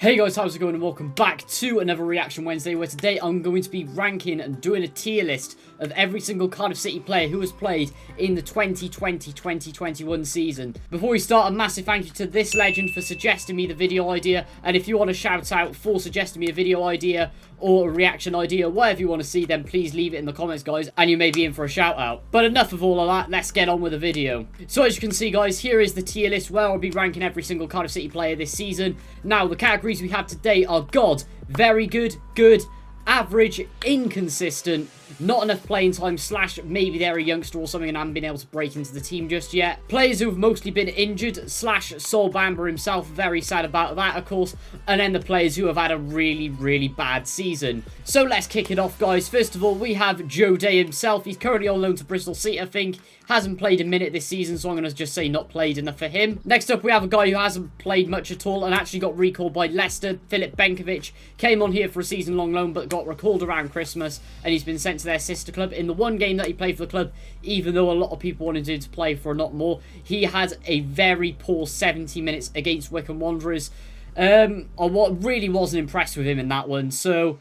Hey guys, how's it going and welcome back to another Reaction Wednesday where today I'm going to be ranking and doing a tier list of every single Cardiff City player who has played in the 2020-2021 season. Before we start, a massive thank you to this legend for suggesting me the video idea, and if you want a shout out for suggesting me a video idea or a reaction idea, whatever you want to see, then please leave it in the comments, guys, and you may be in for a shout out. But enough of all of that, let's get on with the video. So as you can see, guys, here is the tier list where I'll be ranking every single Cardiff City player this season. Now, the categories we have today are God, very good, good, average, inconsistent, not enough playing time, / maybe they're a youngster or something and haven't been able to break into the team just yet. Players who have mostly been injured / Sol Bamba himself, very sad about that, of course. And then the players who have had a really bad season. So let's kick it off, guys. First of all, we have Joe Day himself. He's currently on loan to Bristol City, I think. Hasn't played a minute this season, so I'm going to just say not played enough for him. Next up, we have a guy who hasn't played much at all and actually got recalled by Leicester. Phillips Benkovic came on here for a season-long loan, but got recalled around Christmas, and he's been sent to their sister club. In the one game that he played for the club, even though a lot of people wanted him to play for a lot more, he had a very poor 70 minutes against Wycombe Wanderers. I really wasn't impressed with him in that one, so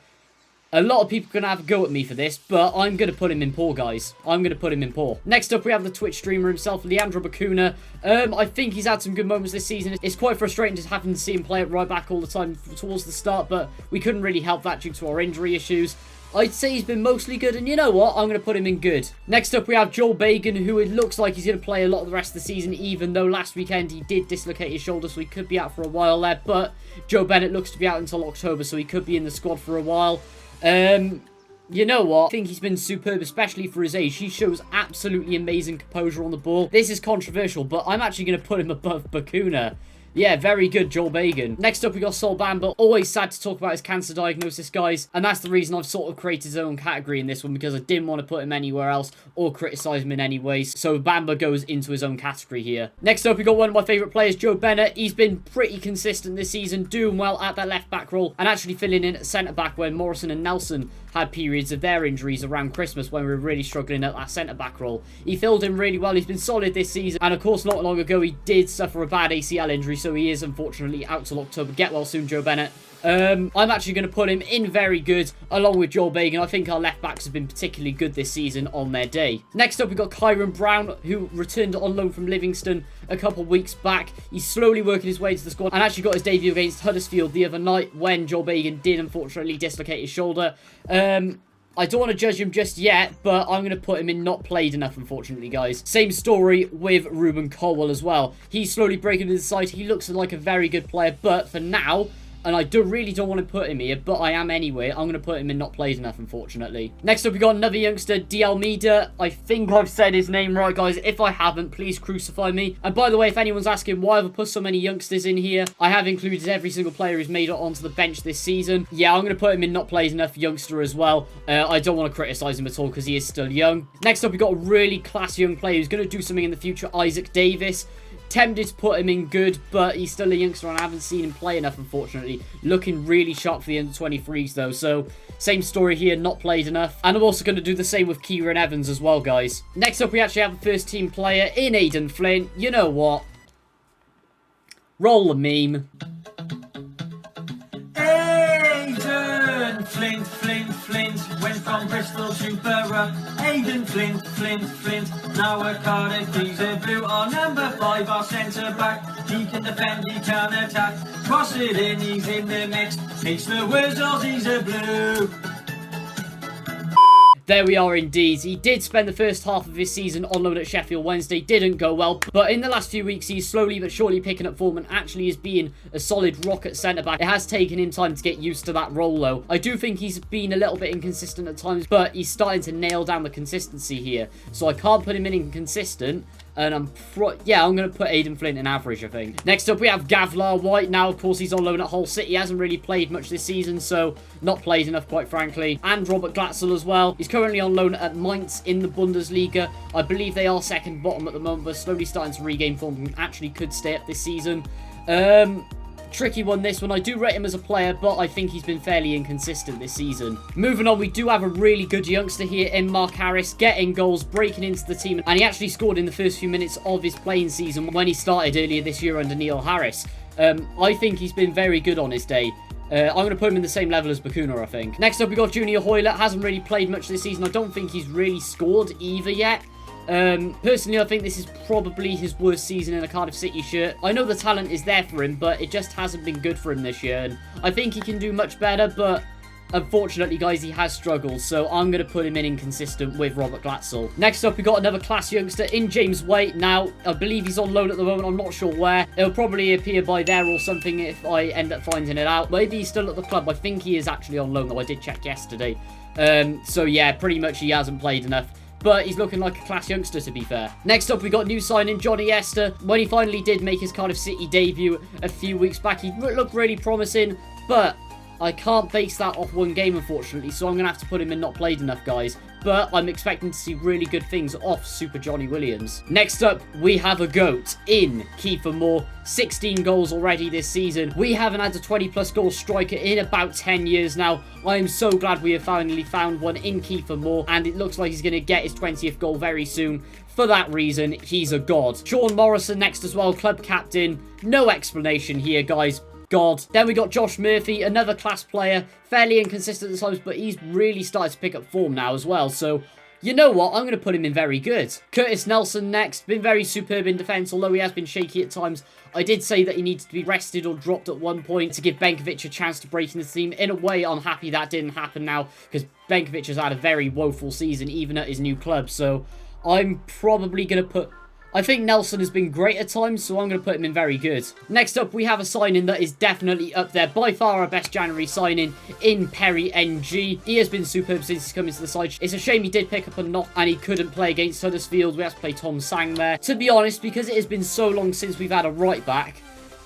a lot of people are going to have a go at me for this, but I'm going to put him in poor, guys. I'm going to put him in poor. Next up, we have the Twitch streamer himself, Leandro Bacuna. I think he's had some good moments this season. It's quite frustrating just having to see him play at right back all the time towards the start, but we couldn't really help that due to our injury issues. I'd say he's been mostly good, and you know what? I'm going to put him in good. Next up, we have Joel Bagan, who it looks like he's going to play a lot of the rest of the season, even though last weekend he did dislocate his shoulder, so he could be out for a while there. But Joe Bennett looks to be out until October, so he could be in the squad for a while. You know what? I think he's been superb, especially for his age. He shows absolutely amazing composure on the ball. This is controversial, but I'm actually going to put him above Bacuna. Yeah, very good, Joel Bagan. Next up, we got Sol Bamba. Always sad to talk about his cancer diagnosis, guys. And that's the reason I've sort of created his own category in this one, because I didn't want to put him anywhere else or criticise him in any way. So Bamba goes into his own category here. Next up, we got one of my favourite players, Joe Bennett. He's been pretty consistent this season, doing well at that left-back role and actually filling in at centre-back when Morrison and Nelson had periods of their injuries around Christmas when we were really struggling at that centre-back role. He filled in really well. He's been solid this season. And of course, not long ago, he did suffer a bad ACL injury, so he is unfortunately out till October. Get well soon, Joe Bennett. I'm actually going to put him in very good, along with Joel Bagan. I think our left-backs have been particularly good this season on their day. Next up, we've got Kyron Brown, who returned on loan from Livingston a couple of weeks back. He's slowly working his way to the squad and actually got his debut against Huddersfield the other night when Joel Bagan did unfortunately dislocate his shoulder. I don't want to judge him just yet, but I'm going to put him in not played enough, unfortunately, guys. Same story with Ruben Colwell as well. He's slowly breaking into the side. He looks like a very good player, but for now, and I really don't want to put him here, but I am anyway, I'm going to put him in not played enough, unfortunately. Next up, we got another youngster, D. Almeida. I think I've said his name right, guys. If I haven't, please crucify me. And by the way, if anyone's asking why have I put so many youngsters in here, I have included every single player who's made it onto the bench this season. Yeah, I'm going to put him in not played enough youngster as well. I don't want to criticise him at all because he is still young. Next up, we got a really class young player who's going to do something in the future, Isaac Davis. Tempted to put him in good, but he's still a youngster and I haven't seen him play enough, unfortunately. Looking really sharp for the under-23s, though. So, same story here, not played enough. And I'm also going to do the same with Kyron Evans as well, guys. Next up, we actually have a first-team player in Aiden Flynn. You know what? Roll the meme. Aiden Flint, Flint, Flint, went from Bristol to Borough. Aiden Flint, Flint, Flint, now a Cardiff, he's a blue. Our number 5, our centre back. He can defend, he can attack. Cross it in, he's in the mix. It's the Wizards, he's a blue. There we are indeed. He did spend the first half of his season on loan at Sheffield Wednesday. Didn't go well. But in the last few weeks, he's slowly but surely picking up form and actually is being a solid rock at centre-back. It has taken him time to get used to that role, though. I do think he's been a little bit inconsistent at times, but he's starting to nail down the consistency here. So I can't put him in inconsistent. And I'm going to put Aiden Flynn in average, I think. Next up, we have Gavlar White. Now, of course, he's on loan at Hull City. He hasn't really played much this season, so not played enough, quite frankly. And Robert Glatzel as well. He's currently on loan at Mainz in the Bundesliga. I believe they are second bottom at the moment, but slowly starting to regain form and actually could stay up this season. Tricky one, this one. I do rate him as a player, but I think he's been fairly inconsistent this season. Moving on, we do have a really good youngster here in Mark Harris, getting goals, breaking into the team, and he actually scored in the first few minutes of his playing season when he started earlier this year under Neil Harris. I think he's been very good on his day. I'm going to put him in the same level as Bakuna, I think. Next up, we got Junior Hoyler. Hasn't really played much this season. I don't think he's really scored either yet. Personally, I think this is probably his worst season in a Cardiff City shirt. I know the talent is there for him, but it just hasn't been good for him this year. And I think he can do much better, but unfortunately, guys, he has struggled, so I'm going to put him in inconsistent with Robert Glatzel. Next up, we got another class youngster in James White. Now, I believe he's on loan at the moment. I'm not sure where. It'll probably appear by there or something if I end up finding it out. Maybe he's still at the club. I think he is actually on loan, though. I did check yesterday. So, yeah, pretty much he hasn't played enough. But he's looking like a class youngster, to be fair. Next up, we got new signing Johnny Esta. When he finally did make his Cardiff City debut a few weeks back, he looked really promising, but I can't base that off one game, unfortunately, so I'm going to have to put him in not played enough, guys. But I'm expecting to see really good things off Super Johnny Williams. Next up, we have a GOAT in Kiefer Moore. 16 goals already this season. We haven't had a 20-plus goal striker in about 10 years now. I am so glad we have finally found one in Kiefer Moore, and it looks like he's going to get his 20th goal very soon. For that reason, he's a god. Sean Morrison next as well, club captain. No explanation here, guys. God. Then we got Josh Murphy, another class player, fairly inconsistent at times, but he's really started to pick up form now as well, so you know what, I'm going to put him in very good. Curtis Nelson next, been very superb in defence, although he has been shaky at times. I did say that he needed to be rested or dropped at one point to give Benkovic a chance to break in the team. In a way, I'm happy that didn't happen now, because Benkovic has had a very woeful season, even at his new club, so I'm probably going to put... I think Nelson has been great at times, so I'm going to put him in very good. Next up, we have a signing that is definitely up there. By far our best January signing in Perry NG. He has been superb since he's come into the side. It's a shame he did pick up a knock and he couldn't play against Huddersfield. We have to play Tom Sang there. To be honest, because it has been so long since we've had a right back,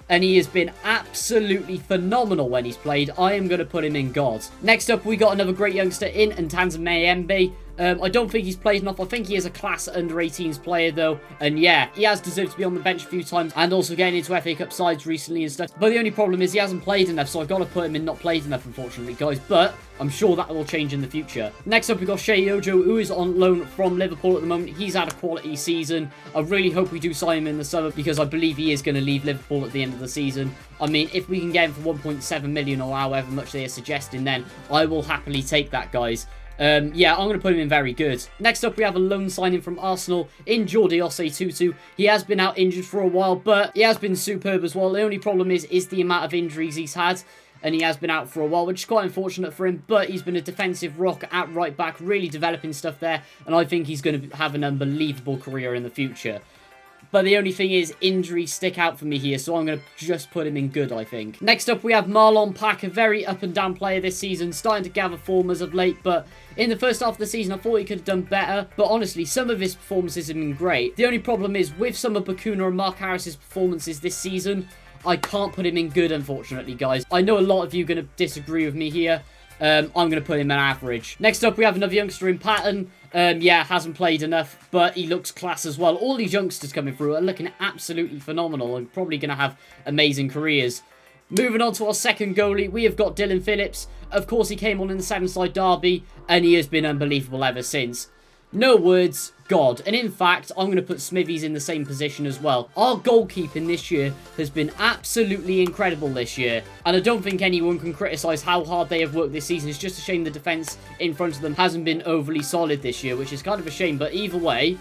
and he has been absolutely phenomenal when he's played, I am going to put him in God. Next up, we got another great youngster in Ntanza Mayembe. I don't think he's played enough. I think he is a class under-18s player, though. And yeah, he has deserved to be on the bench a few times and also getting into FA Cup sides recently and stuff. But the only problem is he hasn't played enough, so I've got to put him in not played enough, unfortunately, guys. But I'm sure that will change in the future. Next up, we've got Shay Ojo, who is on loan from Liverpool at the moment. He's had a quality season. I really hope we do sign him in the summer because I believe he is going to leave Liverpool at the end of the season. I mean, if we can get him for 1.7 million or however much they are suggesting, then I will happily take that, guys. Yeah, I'm going to put him in very good. Next up, we have a loan signing from Arsenal in Georgios Tutu. He has been out injured for a while, but he has been superb as well. The only problem is the amount of injuries he's had, and he has been out for a while, which is quite unfortunate for him, but he's been a defensive rock at right back, really developing stuff there, and I think he's going to have an unbelievable career in the future. But the only thing is, injuries stick out for me here, so I'm going to just put him in good, I think. Next up, we have Marlon Pack, a very up-and-down player this season, starting to gather form as of late, but in the first half of the season, I thought he could have done better, but honestly, some of his performances have been great. The only problem is, with some of Bakuna and Mark Harris's performances this season, I can't put him in good, unfortunately, guys. I know a lot of you are going to disagree with me here. I'm going to put him in average. Next up, we have another youngster in Patton. Yeah, hasn't played enough, but he looks class as well. All these youngsters coming through are looking absolutely phenomenal and probably going to have amazing careers. Moving on to our second goalie, we have got Dylan Phillips. Of course, he came on in the seven-side derby, and he has been unbelievable ever since. No words, God. And in fact, I'm going to put Smithies in the same position as well. Our goalkeeping this year has been absolutely incredible this year. And I don't think anyone can criticise how hard they have worked this season. It's just a shame the defence in front of them hasn't been overly solid this year, which is kind of a shame. But either way,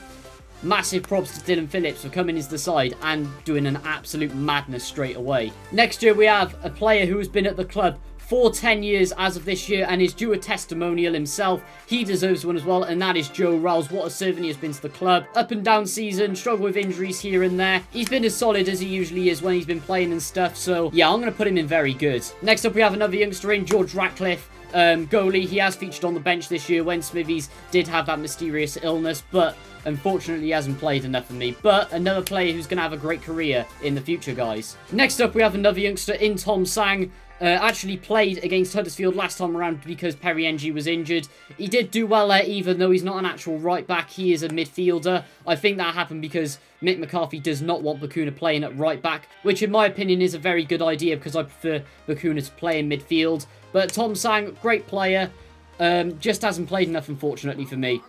massive props to Dylan Phillips for coming into the side and doing an absolute madness straight away. Next year, we have a player who has been at the club for 10 years as of this year and is due a testimonial himself. He deserves one as well, and that is Joe Rouse. What a servant he has been to the club. Up and down season, struggled with injuries here and there. He's been as solid as he usually is when he's been playing and stuff, so yeah, I'm going to put him in very good. Next up, we have another youngster in, George Ratcliffe. Goalie, he has featured on the bench this year when Smithies did have that mysterious illness, but unfortunately he hasn't played enough for me. But another player who's going to have a great career in the future, guys. Next up, we have another youngster in Tom Sang. Actually played against Huddersfield last time around because Perry NG was injured. He did do well there, even though he's not an actual right back. He is a midfielder. I think that happened because Mick McCarthy does not want Bakuna playing at right back, which in my opinion is a very good idea because I prefer Bakuna to play in midfield. But Tom Sang, great player, just hasn't played enough, unfortunately, for me.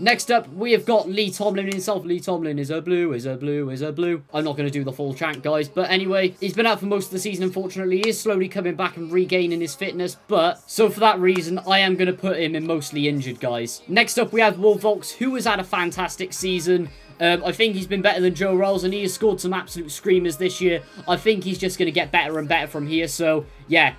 Next up, we have got Lee Tomlin himself. Lee Tomlin is a blue, is a blue, is a blue. I'm not going to do the full chant, guys. But anyway, he's been out for most of the season, unfortunately. He is slowly coming back and regaining his fitness. But, so for that reason, I am going to put him in mostly injured, guys. Next up, we have Wolvox, who has had a fantastic season. I think he's been better than Joe Rolls, and he has scored some absolute screamers this year. I think he's just going to get better and better from here. So, yeah,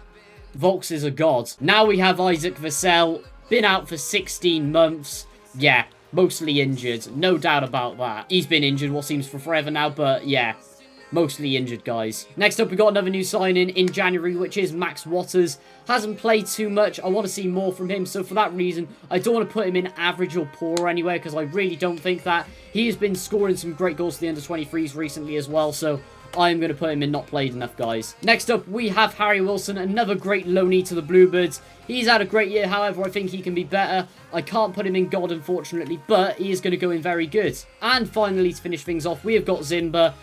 Volks is a god. Now we have Isaac Versailles, been out for 16 months. Yeah, mostly injured. No doubt about that. He's been injured what seems for forever now, but yeah, mostly injured, guys. Next up, we got another new signing in January, which is Max Waters. Hasn't played too much. I want to see more from him, so for that reason, I don't want to put him in average or poor anywhere, because I really don't think that. He has been scoring some great goals to the under-23s recently as well, so I'm going to put him in not played enough, guys. Next up, we have Harry Wilson, another great loanee to the Bluebirds. He's had a great year, however, I think he can be better. I can't put him in God, unfortunately, but he is going to go in very good. And finally, to finish things off, we have got Zimba.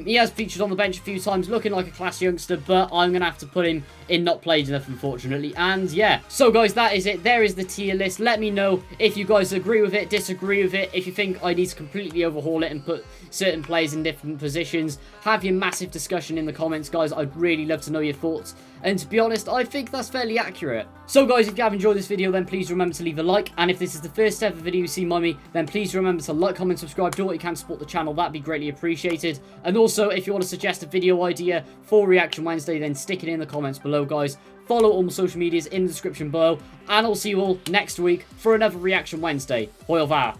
He has featured on the bench a few times, looking like a class youngster, but I'm going to have to put him in not played enough, unfortunately. And yeah, so guys, that is it. There is the tier list. Let me know if you guys agree with it, disagree with it, if you think I need to completely overhaul it and put certain players in different positions. Have your massive discussion in the comments, guys. I'd really love to know your thoughts. And to be honest, I think that's fairly accurate. So guys, if you have enjoyed this video, then please remember to leave a like. And if this is the first ever video you've seen by me, then please remember to like, comment, subscribe, do what you can to support the channel. That'd be greatly appreciated. And also, if you want to suggest a video idea for Reaction Wednesday, then stick it in the comments below, guys. Follow all my social medias in the description below. And I'll see you all next week for another Reaction Wednesday. Hoyler.